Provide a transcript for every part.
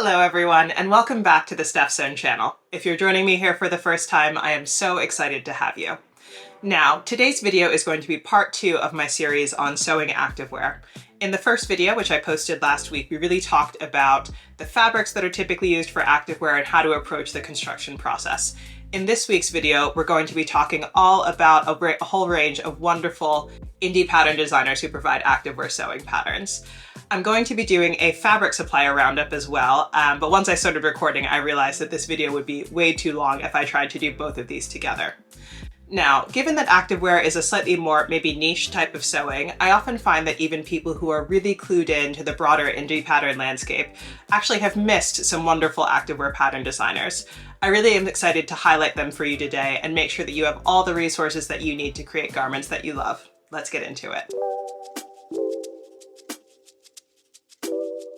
Hello everyone, and welcome back to the Steph Sewn channel. If you're joining me here for the first time, I am so excited to have you. Now, today's video is going to be part 2 of my series on sewing activewear. In the first video, which I posted last week, we really talked about the fabrics that are typically used for activewear and how to approach the construction process. In this week's video, we're going to be talking all about a whole range of wonderful indie pattern designers who provide activewear sewing patterns. I'm going to be doing a fabric supplier roundup as well, but once I started recording, I realized that this video would be way too long if I tried to do both of these together. Now, given that activewear is a slightly more maybe niche type of sewing, I often find that even people who are really clued in to the broader indie pattern landscape actually have missed some wonderful activewear pattern designers. I really am excited to highlight them for you today and make sure that you have all the resources that you need to create garments that you love. Let's get into it.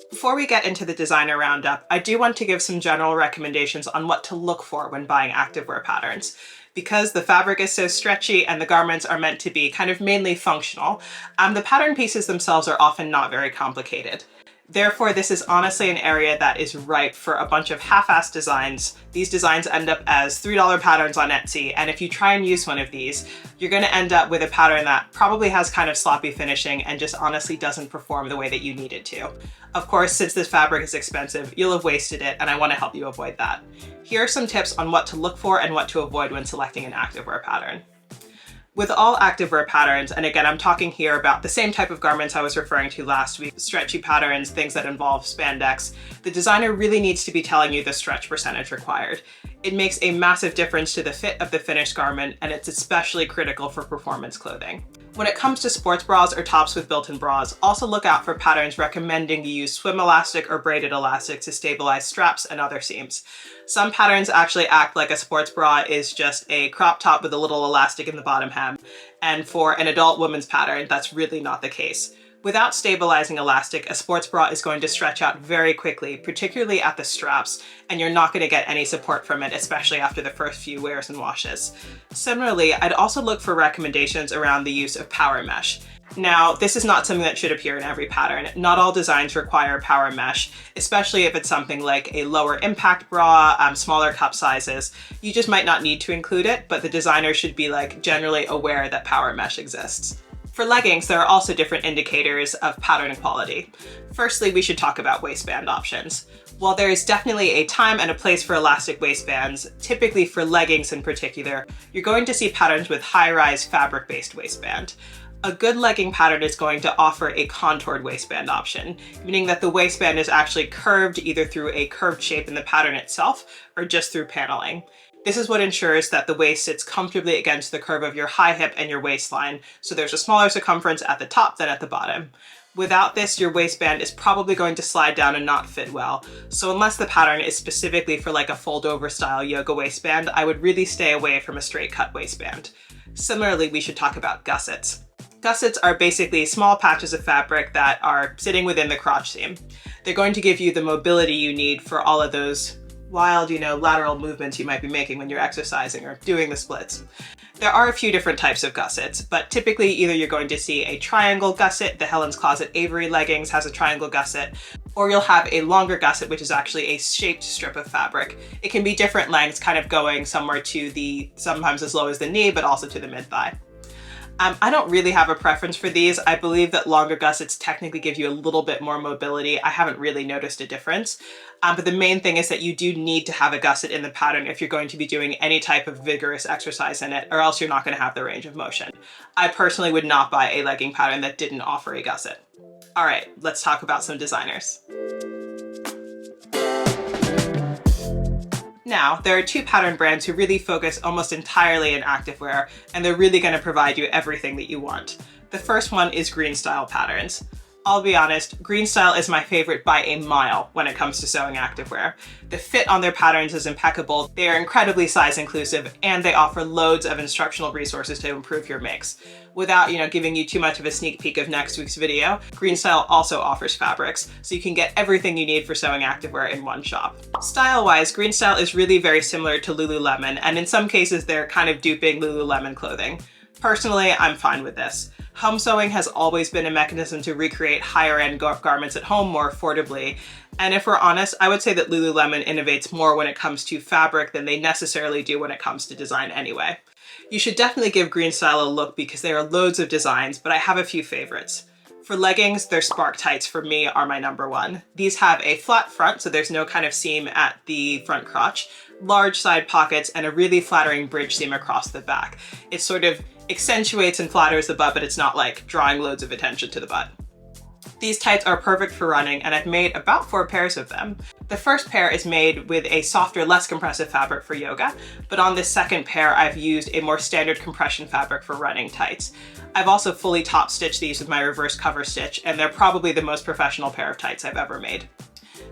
Before we get into the designer roundup, I do want to give some general recommendations on what to look for when buying activewear patterns. Because the fabric is so stretchy and the garments are meant to be kind of mainly functional, the pattern pieces themselves are often not very complicated. Therefore, this is honestly an area that is ripe for a bunch of half-assed designs. These designs end up as $3 patterns on Etsy, and if you try and use one of these, you're going to end up with a pattern that probably has kind of sloppy finishing and just honestly doesn't perform the way that you need it to. Of course, since this fabric is expensive, you'll have wasted it, and I want to help you avoid that. Here are some tips on what to look for and what to avoid when selecting an activewear pattern. With all activewear patterns, and again, I'm talking here about the same type of garments I was referring to last week, stretchy patterns, things that involve spandex, the designer really needs to be telling you the stretch percentage required. It makes a massive difference to the fit of the finished garment, and it's especially critical for performance clothing. When it comes to sports bras or tops with built-in bras, also look out for patterns recommending you use swim elastic or braided elastic to stabilize straps and other seams. Some patterns actually act like a sports bra is just a crop top with a little elastic in the bottom hem, and for an adult woman's pattern, that's really not the case. Without stabilizing elastic, a sports bra is going to stretch out very quickly, particularly at the straps, and you're not going to get any support from it, especially after the first few wears and washes. Similarly, I'd also look for recommendations around the use of power mesh. Now, this is not something that should appear in every pattern. Not all designs require power mesh, especially if it's something like a lower impact bra, smaller cup sizes. You just might not need to include it, but the designer should be generally aware that power mesh exists. For leggings, there are also different indicators of pattern quality. Firstly, we should talk about waistband options. While there is definitely a time and a place for elastic waistbands, typically for leggings in particular, you're going to see patterns with high-rise fabric-based waistband. A good legging pattern is going to offer a contoured waistband option, meaning that the waistband is actually curved either through a curved shape in the pattern itself or just through paneling. This is what ensures that the waist sits comfortably against the curve of your high hip and your waistline, so there's a smaller circumference at the top than at the bottom. Without this, your waistband is probably going to slide down and not fit well. So unless the pattern is specifically for a fold-over style yoga waistband, I would really stay away from a straight cut waistband. Similarly, we should talk about gussets. Gussets are basically small patches of fabric that are sitting within the crotch seam. They're going to give you the mobility you need for all of those wild, lateral movements you might be making when you're exercising or doing the splits. There are a few different types of gussets, but typically either you're going to see a triangle gusset, the Helen's Closet Avery leggings has a triangle gusset, or you'll have a longer gusset, which is actually a shaped strip of fabric. It can be different lengths, kind of going somewhere to sometimes as low as the knee, but also to the mid-thigh. I don't really have a preference for these. I believe that longer gussets technically give you a little bit more mobility. I haven't really noticed a difference. But the main thing is that you do need to have a gusset in the pattern if you're going to be doing any type of vigorous exercise in it, or else you're not going to have the range of motion. I personally would not buy a legging pattern that didn't offer a gusset. All right, let's talk about some designers. Now, there are 2 pattern brands who really focus almost entirely in activewear, and they're really going to provide you everything that you want. The first one is Greenstyle Patterns. I'll be honest, Greenstyle is my favorite by a mile when it comes to sewing activewear. The fit on their patterns is impeccable, they are incredibly size inclusive, and they offer loads of instructional resources to improve your makes. Without, giving you too much of a sneak peek of next week's video, Greenstyle also offers fabrics, so you can get everything you need for sewing activewear in one shop. Style-wise, Greenstyle is really very similar to Lululemon, and in some cases they're kind of duping Lululemon clothing. Personally, I'm fine with this. Home sewing has always been a mechanism to recreate higher end garments at home more affordably. And if we're honest, I would say that Lululemon innovates more when it comes to fabric than they necessarily do when it comes to design anyway. You should definitely give Greenstyle a look because there are loads of designs, but I have a few favorites. For leggings, their Spark Tights for me are my number one. These have a flat front, so there's no kind of seam at the front crotch, large side pockets, and a really flattering bridge seam across the back. It sort of accentuates and flatters the butt, but it's not like drawing loads of attention to the butt. These tights are perfect for running, and I've made about 4 pairs of them. The first pair is made with a softer, less compressive fabric for yoga, but on this second pair, I've used a more standard compression fabric for running tights. I've also fully top stitched these with my reverse cover stitch, and they're probably the most professional pair of tights I've ever made.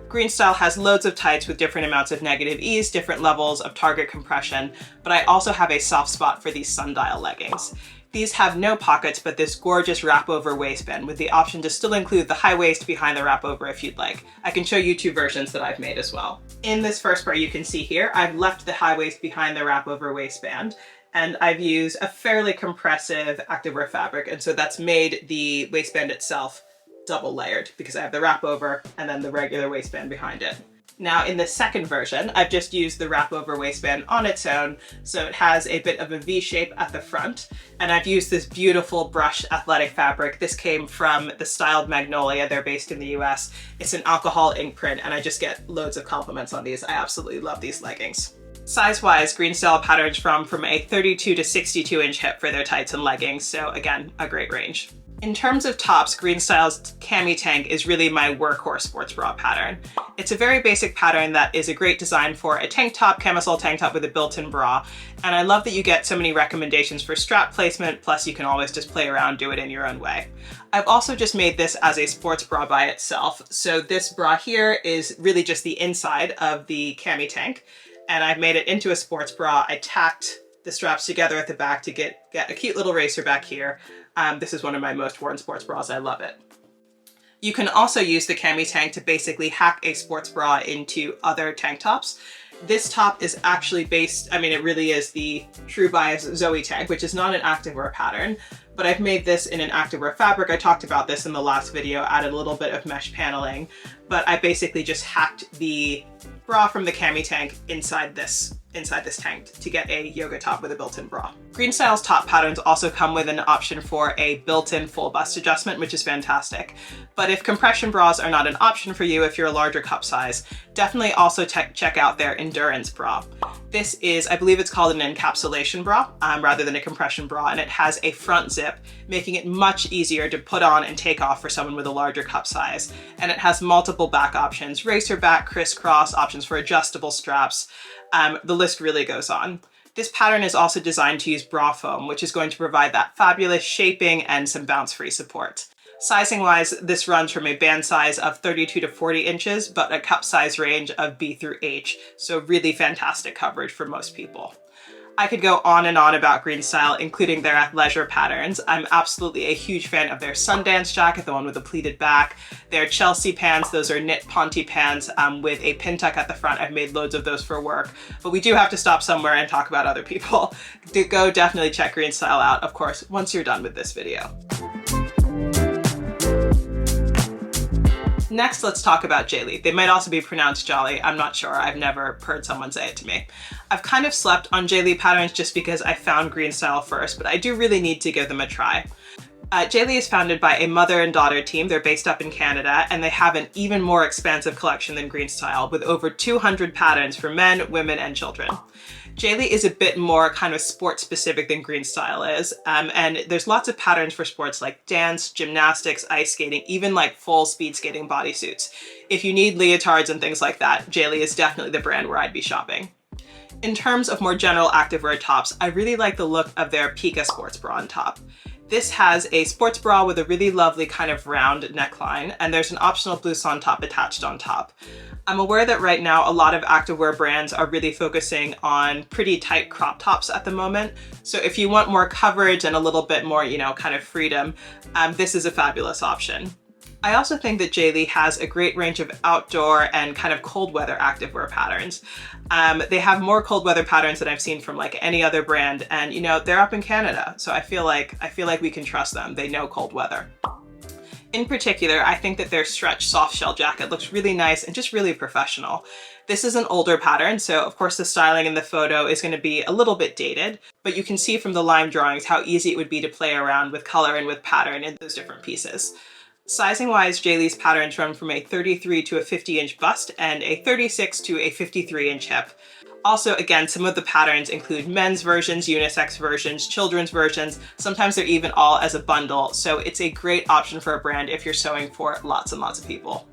Greenstyle has loads of tights with different amounts of negative ease, different levels of target compression, but I also have a soft spot for these sundial leggings. These have no pockets, but this gorgeous wrap over waistband with the option to still include the high waist behind the wrap over if you'd like. I can show you 2 versions that I've made as well. In this first pair you can see here, I've left the high waist behind the wrap over waistband, and I've used a fairly compressive activewear fabric, and so that's made the waistband itself double layered because I have the wrap over and then the regular waistband behind it. Now in the second version, I've just used the wrap over waistband on its own, so it has a bit of a V shape at the front, and I've used this beautiful brushed athletic fabric. This came from the Styled Magnolia, they're based in the US. It's an alcohol ink print, and I just get loads of compliments on these. I absolutely love these leggings. Size-wise, Greenstyle patterns from a 32 to 62 inch hip for their tights and leggings, so again, a great range. In terms of tops, Greenstyle's Cami Tank is really my workhorse sports bra pattern. It's a very basic pattern that is a great design for a tank top, camisole tank top with a built-in bra, and I love that you get so many recommendations for strap placement, plus you can always just play around, do it in your own way. I've also just made this as a sports bra by itself, so this bra here is really just the inside of the Cami Tank, and I've made it into a sports bra. I tacked the straps together at the back to get a cute little racer back here. This is one of my most worn sports bras. I love it. You can also use the Cami Tank to basically hack a sports bra into other tank tops. This top is actually based, it really is the True Bias Zoe tank, which is not an activewear pattern, but I've made this in an activewear fabric. I talked about this in the last video, added a little bit of mesh paneling, but I basically just hacked the bra from the Cami Tank inside this tank to get a yoga top with a built-in bra. Greenstyle's top patterns also come with an option for a built-in full bust adjustment, which is fantastic. But if compression bras are not an option for you if you're a larger cup size, definitely also check out their endurance bra. This is, I believe it's called an encapsulation bra rather than a compression bra, and it has a front zip, making it much easier to put on and take off for someone with a larger cup size. And it has multiple back options, racer back, crisscross, options for adjustable straps. The list really goes on. This pattern is also designed to use bra foam, which is going to provide that fabulous shaping and some bounce-free support. Sizing wise, this runs from a band size of 32 to 40 inches, but a cup size range of B through H, so really fantastic coverage for most people. I could go on and on about Greenstyle, including their athleisure patterns. I'm absolutely a huge fan of their Sundance jacket, the one with the pleated back. Their Chelsea pants, those are knit ponte pants with a pin tuck at the front. I've made loads of those for work, but we do have to stop somewhere and talk about other people. Go definitely check Greenstyle out, of course, once you're done with this video. Next, let's talk about Jaye. They might also be pronounced Jolly. I'm not sure. I've never heard someone say it to me. I've kind of slept on Jaye patterns just because I found Greenstyle first, but I do really need to give them a try. Jaye is founded by a mother and daughter team. They're based up in Canada, and they have an even more expansive collection than Greenstyle, with over 200 patterns for men, women, and children. Jaye is a bit more kind of sport specific than Greenstyle is, and there's lots of patterns for sports like dance, gymnastics, ice skating, even like full speed skating bodysuits. If you need leotards and things like that, Jaye is definitely the brand where I'd be shopping. In terms of more general activewear tops, I really like the look of their Pika sports bra on top. This has a sports bra with a really lovely kind of round neckline, and there's an optional blouson top attached on top. I'm aware that right now a lot of activewear brands are really focusing on pretty tight crop tops at the moment. So if you want more coverage and a little bit more, kind of freedom, this is a fabulous option. I also think that Jaye has a great range of outdoor and kind of cold weather activewear patterns. They have more cold weather patterns than I've seen from like any other brand, and you know, they're up in Canada, so I feel like we can trust them. They know cold weather. In particular, I think that their stretch soft shell jacket looks really nice and just really professional. This is an older pattern, so of course the styling in the photo is going to be a little bit dated, but you can see from the line drawings how easy it would be to play around with color and with pattern in those different pieces. Sizing wise, Jaye's patterns run from a 33 to a 50-inch bust and a 36 to a 53-inch hip. Also, again, some of the patterns include men's versions, unisex versions, children's versions. Sometimes they're even all as a bundle, so it's a great option for a brand if you're sewing for lots and lots of people.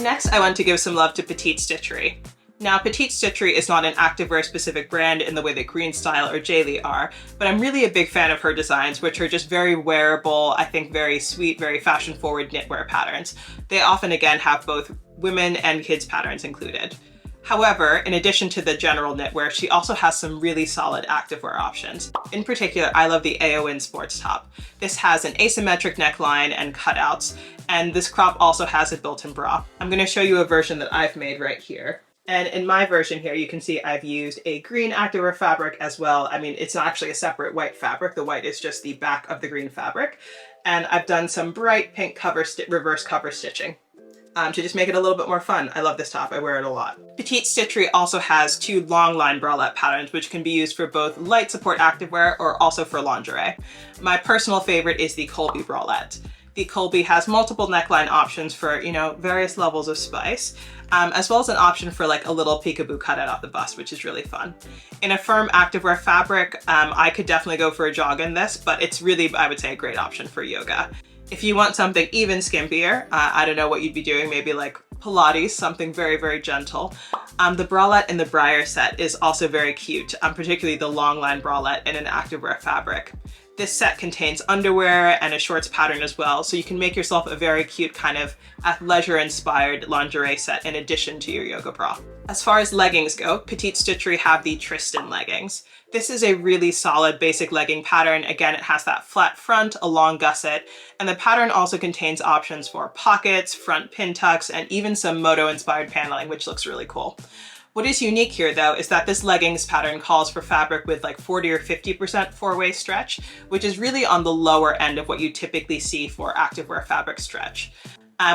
Next, I want to give some love to Petite Stitchery. Now, Petite Stitchery is not an activewear specific brand in the way that Greenstyle or Jaye are, but I'm really a big fan of her designs, which are just very wearable, I think very sweet, very fashion forward knitwear patterns. They often, again, have both women and kids patterns included. However, in addition to the general knitwear, she also has some really solid activewear options. In particular, I love the AON sports top. This has an asymmetric neckline and cutouts, and this crop also has a built-in bra. I'm going to show you a version that I've made right here. And in my version here, you can see I've used a green activewear fabric as well. I mean, it's not actually a separate white fabric. The white is just the back of the green fabric. And I've done some bright pink reverse cover stitching to just make it a little bit more fun. I love this top. I wear it a lot. Petite Stitchery also has two long line bralette patterns, which can be used for both light support activewear or also for lingerie. My personal favorite is the Colby bralette. The Colby has multiple neckline options for, you know, various levels of spice, as well as an option for like a little peekaboo cutout off the bust, which is really fun. In a firm activewear fabric, I could definitely go for a jog in this, but it's really, I would say, a great option for yoga. If you want something even skimpier, I don't know what you'd be doing, maybe like Pilates, something very, very gentle. The bralette in the Briar set is also very cute, particularly the long line bralette in an activewear fabric. This set contains underwear and a shorts pattern as well, so you can make yourself a very cute kind of athleisure-inspired lingerie set in addition to your yoga bra. As far as leggings go, Petite Stitchery have the Tristan leggings. This is a really solid basic legging pattern. Again, it has that flat front, a long gusset, and the pattern also contains options for pockets, front pin tucks, and even some moto-inspired paneling, which looks really cool. What is unique here though is that this leggings pattern calls for fabric with like 40 or 50% four-way stretch, which is really on the lower end of what you typically see for activewear fabric stretch.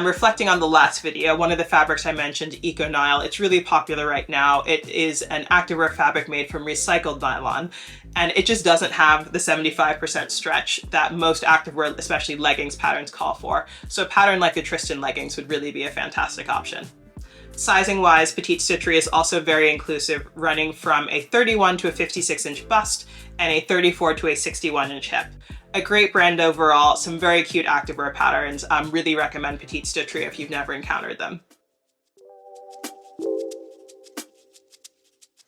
Reflecting on the last video, one of the fabrics I mentioned, Eco Nile, it's really popular right now. It is an activewear fabric made from recycled nylon, and it just doesn't have the 75% stretch that most activewear, especially leggings patterns, call for. So a pattern like the Tristan leggings would really be a fantastic option. Sizing wise, Petite Stitchery is also very inclusive, running from a 31 to a 56-inch bust and a 34 to a 61-inch hip. A great brand overall, some very cute activewear patterns. Really recommend Petite Stitchery if you've never encountered them.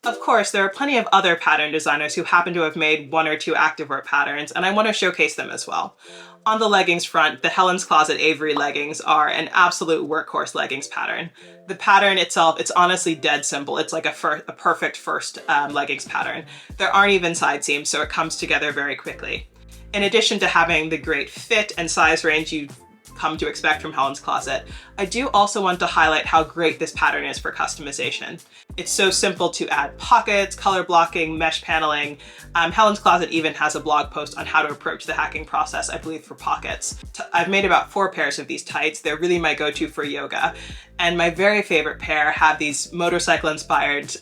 Of course, there are plenty of other pattern designers who happen to have made one or two activewear patterns, and I want to showcase them as well. On the leggings front, the Helen's Closet Avery leggings are an absolute workhorse leggings pattern. The pattern itself, it's honestly dead simple. It's like a perfect first leggings pattern. There aren't even side seams, so it comes together very quickly. In addition to having the great fit and size range you've come to expect from Helen's Closet, I do also want to highlight how great this pattern is for customization. It's so simple to add pockets, color blocking, mesh paneling. Helen's Closet even has a blog post on how to approach the hacking process, I believe, for pockets. I've made about 4 pairs of these tights. They're really my go-to for yoga. And my very favorite pair have these motorcycle-inspired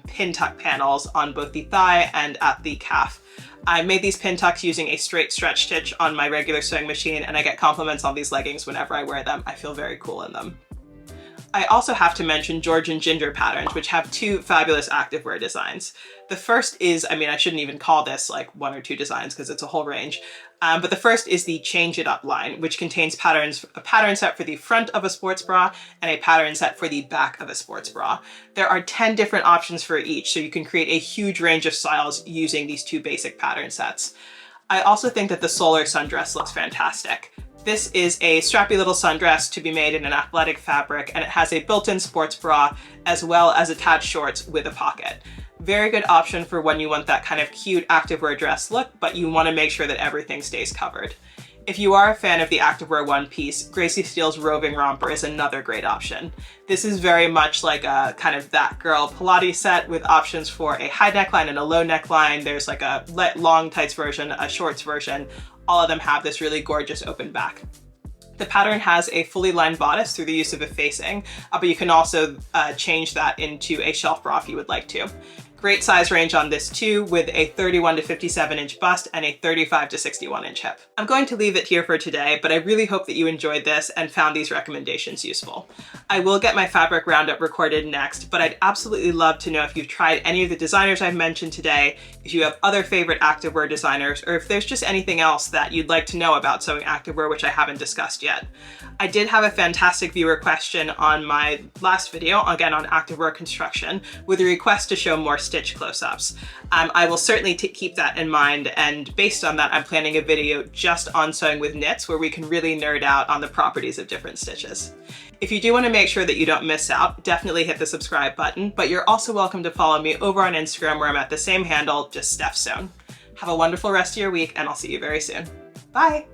pin tuck panels on both the thigh and at the calf. I made these pin tucks using a straight stretch stitch on my regular sewing machine, and I get compliments on these leggings whenever I wear them. I feel very cool in them. I also have to mention Georgian Ginger patterns, which have 2 fabulous activewear designs. The first is, I mean, I shouldn't even call this like 1 or 2 designs because it's a whole range. But the first is the Change It Up line, which contains a pattern set for the front of a sports bra and a pattern set for the back of a sports bra. There are 10 different options for each, so you can create a huge range of styles using these 2 basic pattern sets. I also think that the Solar Sundress looks fantastic. This is a strappy little sundress to be made in an athletic fabric, and it has a built-in sports bra as well as attached shorts with a pocket. Very good option for when you want that kind of cute activewear dress look, but you want to make sure that everything stays covered. If you are a fan of the activewear one piece, Gracie Steele's Roving Romper is another great option. This is very much like a kind of that girl Pilates set with options for a high neckline and a low neckline. There's like a long tights version, a shorts version. All of them have this really gorgeous open back. The pattern has a fully lined bodice through the use of a facing, but you can also change that into a shelf bra if you would like to. Great size range on this too, with a 31 to 57 inch bust and a 35 to 61 inch hip. I'm going to leave it here for today, but I really hope that you enjoyed this and found these recommendations useful. I will get my fabric roundup recorded next, but I'd absolutely love to know if you've tried any of the designers I've mentioned today, if you have other favorite activewear designers, or if there's just anything else that you'd like to know about sewing activewear which I haven't discussed yet. I did have a fantastic viewer question on my last video, again on activewear construction, with a request to show more stitch close-ups. I will certainly keep that in mind, and based on that, I'm planning a video just on sewing with knits where we can really nerd out on the properties of different stitches. If you do want to make sure that you don't miss out, definitely hit the subscribe button, but you're also welcome to follow me over on Instagram where I'm at the same handle, just Steph Sewn. Have a wonderful rest of your week, and I'll see you very soon. Bye!